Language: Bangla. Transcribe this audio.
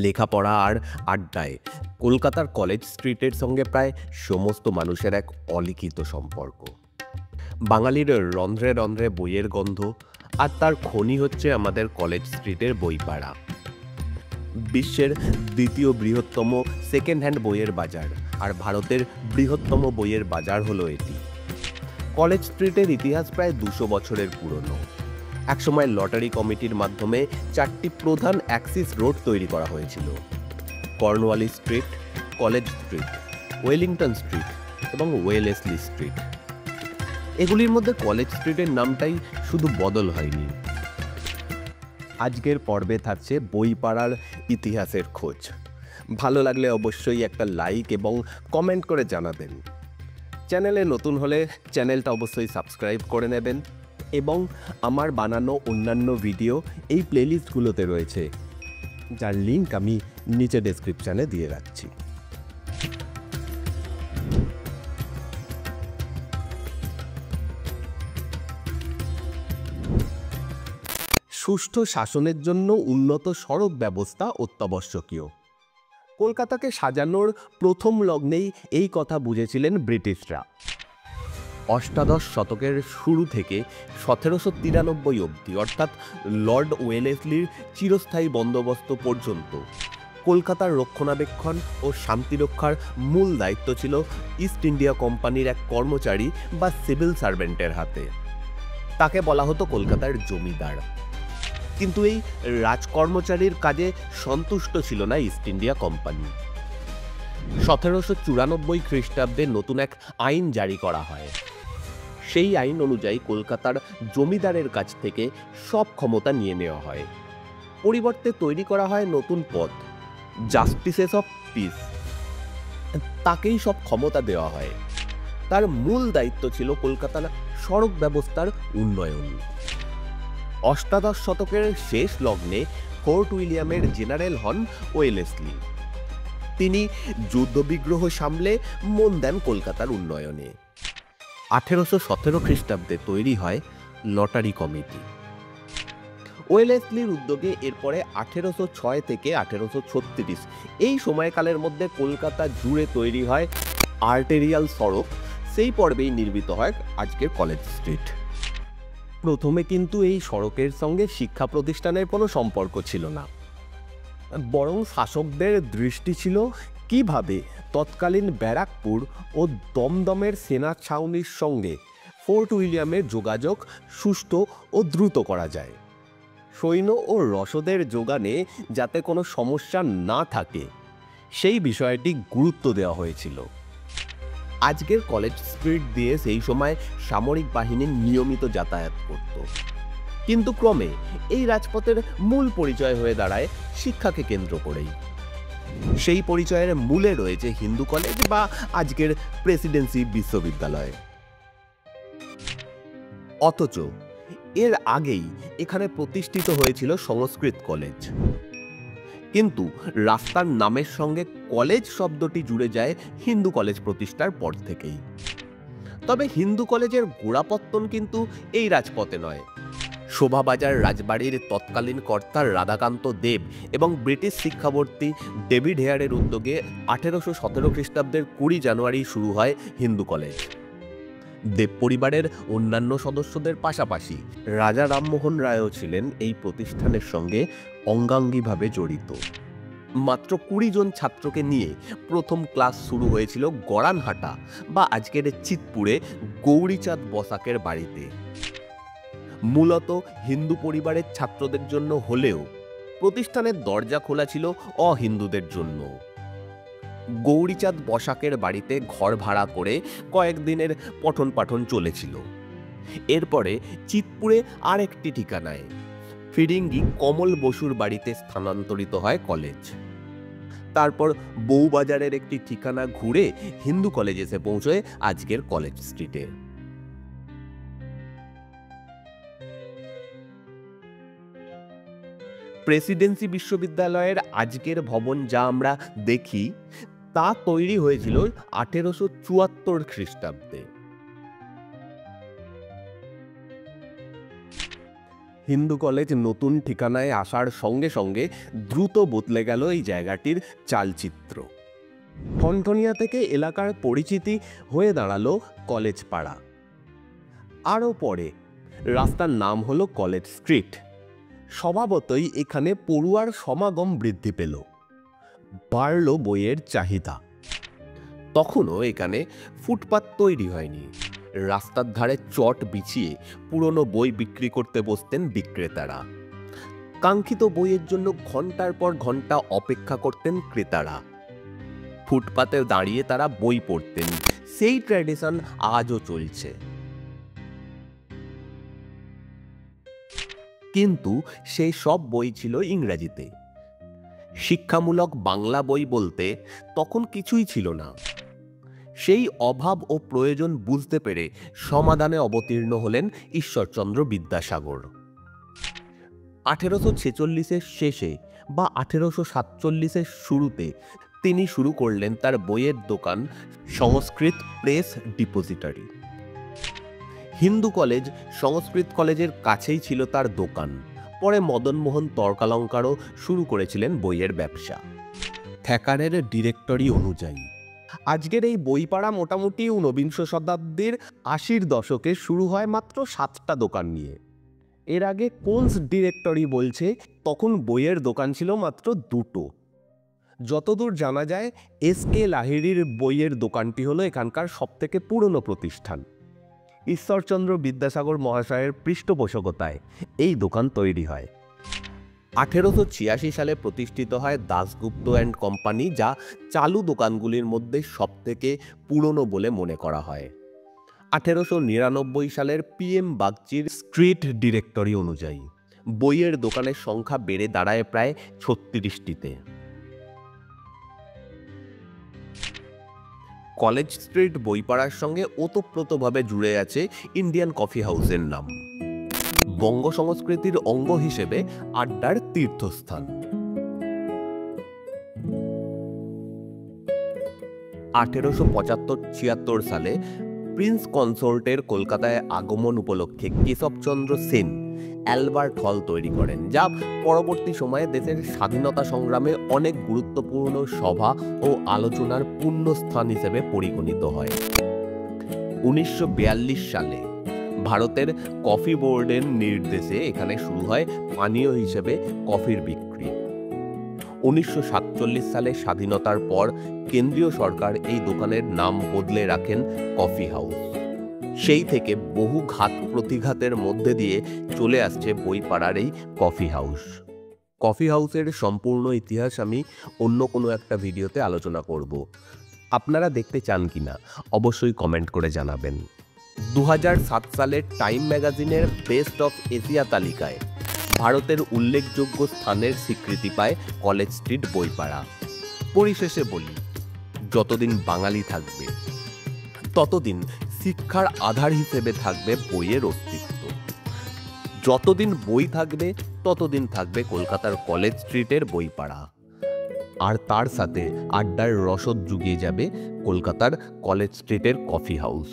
লেখাপড়া আর আড্ডায় কলকাতার কলেজ স্ট্রিটের সঙ্গে প্রায় সমস্ত মানুষের এক অলিখিত সম্পর্ক। বাঙালির রন্ধ্রে রন্ধ্রে বইয়ের গন্ধ, আর তার খনি হচ্ছে আমাদের কলেজ স্ট্রিটের বইপাড়া। বিশ্বের দ্বিতীয় বৃহত্তম সেকেন্ড হ্যান্ড বইয়ের বাজার আর ভারতের বৃহত্তম বইয়ের বাজার হলো এটি। কলেজ স্ট্রিটের ইতিহাস প্রায় 200 বছরের পুরনো। একসময় লটারি কমিটির মাধ্যমে 4টি প্রধান অ্যাক্সিস রোড তৈরি করা হয়েছিল: Cornwallis street, college street, Wellington street এবং ওয়েলেসলি স্ট্রিট। এগুলির মধ্যে কলেজ স্ট্রিটের নামটাই শুধু বদল হয়নি। আজকের পর্বে থাকছে বইপাড়ার ইতিহাসের খোঁজ। ভালো লাগলে অবশ্যই একটা লাইক এবং কমেন্ট করে জানাবেন। চ্যানেলে নতুন হলে চ্যানেলটা অবশ্যই সাবস্ক্রাইব করে নেবেন এবং আমার বানানো অন্যান্য ভিডিও এই প্লেলিস্টগুলোতে রয়েছে, যার লিঙ্ক আমি নিচে ডেসক্রিপশানে দিয়ে রাখছি। সুষ্ঠু শাসনের জন্য উন্নত সড়ক ব্যবস্থা অত্যাবশ্যকীয়। কলকাতাকে সাজানোর প্রথম লগ্নেই এই কথা বুঝেছিলেন ব্রিটিশরা। অষ্টাদশ শতকের শুরু থেকে 1793 অবধি, অর্থাৎ লর্ড ওয়েলেসলির চিরস্থায়ী বন্দোবস্ত পর্যন্ত, কলকাতার রক্ষণাবেক্ষণ ও শান্তিরক্ষার মূল দায়িত্ব ছিল ইস্ট ইন্ডিয়া কোম্পানির এক কর্মচারী বা সিভিল সার্ভেন্টের হাতে। তাকে বলা হতো কলকাতার জমিদার। কিন্তু এই রাজকর্মচারীর কাজে সন্তুষ্ট ছিল না ইস্ট ইন্ডিয়া কোম্পানি। 1794 খ্রিস্টাব্দে নতুন এক আইন জারি করা হয়। সেই আইন অনুযায়ী কলকাতার জমিদারের কাছ থেকে সব ক্ষমতা নিয়ে নেওয়া হয়। পরিবর্তে তৈরি করা হয় নতুন পদ, জাস্টিসেস অফ পিস। তাকেই সব ক্ষমতা দেওয়া হয়। তার মূল দায়িত্ব ছিল কলকাতার সড়ক ব্যবস্থার উন্নয়ন। অষ্টাদশ শতকের শেষ লগ্নে ফোর্ট উইলিয়ামের জেনারেল হন ওয়েলেসলি। তিনি যুদ্ধবিগ্রহ সামলে মন দেন কলকাতার উন্নয়নে। 1817 খ্রিস্টাব্দে তৈরি হয় লটারি কমিটি। ওয়েলেসলির উদ্যোগে এরপরে 1806 থেকে 1836 এই সময়কালের মধ্যে কলকাতা জুড়ে তৈরি হয় আর্টেরিয়াল সড়ক। সেই পর্বেই নির্মিত হয় আজকের কলেজ স্ট্রিট। প্রথমে কিন্তু এই সড়কের সঙ্গে শিক্ষা প্রতিষ্ঠানের কোনো সম্পর্ক ছিল না, বরং শাসকদের দৃষ্টি ছিল কিভাবে তৎকালীন ব্যারাকপুর ও দমদমের সেনা ছাউনির সঙ্গে ফোর্ট উইলিয়ামের যোগাযোগ সুষ্ঠু ও দ্রুত করা যায়। সৈন্য ও রসদের যোগানে যাতে কোনো সমস্যা না থাকে, সেই বিষয়টি গুরুত্ব দেওয়া হয়েছিল। আজকের কলেজ স্ট্রিট দিয়ে সেই সময় সামরিক বাহিনী নিয়মিত যাতায়াত করত। কিন্তু ক্রমে এই রাজপথের মূল পরিচয় হয়ে দাঁড়ায় শিক্ষাকে কেন্দ্র করেই। সেই পরিচয়ের মূলে রয়েছে হিন্দু কলেজ বা আজকের প্রেসিডেন্সি বিশ্ববিদ্যালয়। অথচ এর আগেই এখানে প্রতিষ্ঠিত হয়েছিল সংস্কৃত কলেজ। কিন্তু রাস্তার নামের সঙ্গে কলেজ শব্দটি জুড়ে যায় হিন্দু কলেজ প্রতিষ্ঠার পর থেকেই। তবে হিন্দু কলেজের গোড়াপত্তন কিন্তু এই রাজপথে নয়। শোভাবাজার রাজবাড়ির তৎকালীন কর্তা রাধাকান্ত দেব এবং ব্রিটিশ শিক্ষাবর্তী ডেভিড হেয়ারের উদ্যোগে 1817 খ্রিস্টাব্দের 20 জানুয়ারি শুরু হয় হিন্দু কলেজ। দেব পরিবারের অন্যান্য সদস্যদের পাশাপাশি রাজা রামমোহন রায়ও ছিলেন এই প্রতিষ্ঠানের সঙ্গে অঙ্গাঙ্গিভাবে জড়িত। মাত্র 20 জন ছাত্রকে নিয়ে প্রথম ক্লাস শুরু হয়েছিল গড়ানহাটা বা আজকের চিতপুরে গৌরীচাঁদ বসাকের বাড়িতে। মূলত হিন্দু পরিবারের ছাত্রদের জন্য হলেও প্রতিষ্ঠানের দরজা খোলা ছিল অহিন্দুদের জন্য। গৌরীচাঁদ বসাকের বাড়িতে ঘর ভাড়া করে কয়েকদিনের পঠন পাঠন চলেছিল। এরপরে চিতপুরে আরেকটি ঠিকানায় ফিরিঙ্গি কমল বসুর বাড়িতে স্থানান্তরিত হয় কলেজ। তারপর বউবাজারের একটি ঠিকানা ঘুরে হিন্দু কলেজ এসে পৌঁছয় আজকের কলেজ স্ট্রিটে। প্রেসিডেন্সি বিশ্ববিদ্যালয়ের আজকের ভবন যা আমরা দেখি, তা তৈরি হয়েছিল 1874 খ্রিস্টাব্দে। হিন্দু কলেজ নতুন ঠিকানায় আসার সঙ্গে সঙ্গে দ্রুত বদলে গেল এই জায়গাটির চালচিত্র। ঠনঠনিয়া থেকে এলাকার পরিচিতি হয়ে দাঁড়ালো কলেজ পাড়া। আরও পরে রাস্তার নাম হলো কলেজ স্ট্রিট। স্বভাবতই এখানে পড়ুয়ার সমাগম বৃদ্ধি পেল, বাড়ল বইয়ের চাহিদা। তখনও এখানে ফুটপাত তৈরি হয়নি। রাস্তার ধারে চট বিছিয়ে পুরনো বই বিক্রি করতে বসতেন বিক্রেতারা। কাঙ্ক্ষিত বইয়ের জন্য ঘন্টার পর ঘন্টা অপেক্ষা করতেন ক্রেতারা। ফুটপাতে দাঁড়িয়ে তারা বই পড়তেন। সেই ট্র্যাডিশন আজও চলছে। কিন্তু সেই সব বই ছিল ইংরেজিতে। শিক্ষামূলক বাংলা বই বলতে তখন কিছুই ছিল না। সেই অভাব ও প্রয়োজন বুঝতে পেরে সমাধানে অবতীর্ণ হলেন ঈশ্বরচন্দ্র বিদ্যাসাগর। 1846-এর শেষে বা 1847-এর শুরুতে তিনি শুরু করলেন তার বইয়ের দোকান সংস্কৃত প্রেস ডিপোজিটরি। হিন্দু কলেজ সংস্কৃত কলেজের কাছেই ছিল তার দোকান। পরে মদনমোহন তর্কালঙ্কারও শুরু করেছিলেন বইয়ের ব্যবসা। থ্যাকারের ডিরেক্টরি অনুযায়ী আজকের এই বইপাড়া মোটামুটি ঊনবিংশ শতাব্দীর 80-র দশকে শুরু হয় মাত্র 7টা দোকান নিয়ে। এর আগে কোলস ডিরেক্টরি বলছে তখন বইয়ের দোকান ছিল মাত্র 2টো। যতদূর জানা যায় এস.কে. লাহিড়ীর বইয়ের দোকানটি হলো এখানকার সবথেকে পুরনো প্রতিষ্ঠান। ঈশ্বরচন্দ্র বিদ্যাসাগর মহাশয়ের পৃষ্ঠপোষকতায় এই দোকান তৈরি হয়। 1886 সালে প্রতিষ্ঠিত হয় দাশগুপ্ত অ্যান্ড কোম্পানি, যা চালু দোকানগুলির মধ্যে সবথেকে পুরনো বলে মনে করা হয়। 1899 সালের PM বাগচির স্ট্রিট ডিরেক্টরি অনুযায়ী বইয়ের দোকানের সংখ্যা বেড়ে দাঁড়ায় প্রায় 36টিতে। কলেজ স্ট্রিট বইপাড়ার সঙ্গে ওতপ্রোতভাবে জুড়ে আছে ইন্ডিয়ান কফি হাউসের নাম। বঙ্গ সংস্কৃতির অঙ্গ হিসেবে আড্ডার তীর্থস্থান। 1875-76 সালে প্রিন্স কনসোর্টের কলকাতায় আগমন উপলক্ষে কেশবচন্দ্র সেন অ্যালবার্ট হল তৈরি করেন, যা পরবর্তী সময়ে দেশের স্বাধীনতা সংগ্রামে অনেক গুরুত্বপূর্ণ সভা ও আলোচনার পুণ্যস্থান হিসেবে পরিগণিত হয়। 1942 সালে ভারতের কফি বোর্ডের নির্দেশে এখানে শুরু হয় পানীয় হিসেবে কফির বিক্রি। 1947 সালে স্বাধীনতার পর কেন্দ্রীয় সরকার এই দোকানের নাম বদলে রাখেন কফি হাউস। সেই থেকে বহু ঘাত প্রতিঘাতের মধ্যে দিয়ে চলে আসছে বইপাড়ার এই কফি হাউস। কফি হাউসের সম্পূর্ণ ইতিহাস আমি অন্য কোনো একটা ভিডিওতে আলোচনা করব। আপনারা দেখতে চান কিনা অবশ্যই কমেন্ট করে জানাবেন। 2007 সালের টাইম ম্যাগাজিনের বেস্ট অফ এশিয়া তালিকায় ভারতের উল্লেখযোগ্য স্থানের স্বীকৃতি পায় কলেজ স্ট্রিট বইপাড়া। পরিশেষে বলি, যতদিন বাঙালি থাকবে ততদিন শিক্ষার আধার হিসেবে থাকবে বইয়ের অস্তিত্ব। যতদিন বই থাকবে ততদিন থাকবে কলকাতার কলেজ স্ট্রিটের বইপাড়া। আর তার সাথে আড্ডার রসদ জুগিয়ে যাবে কলকাতার কলেজ স্ট্রিটের কফি হাউস।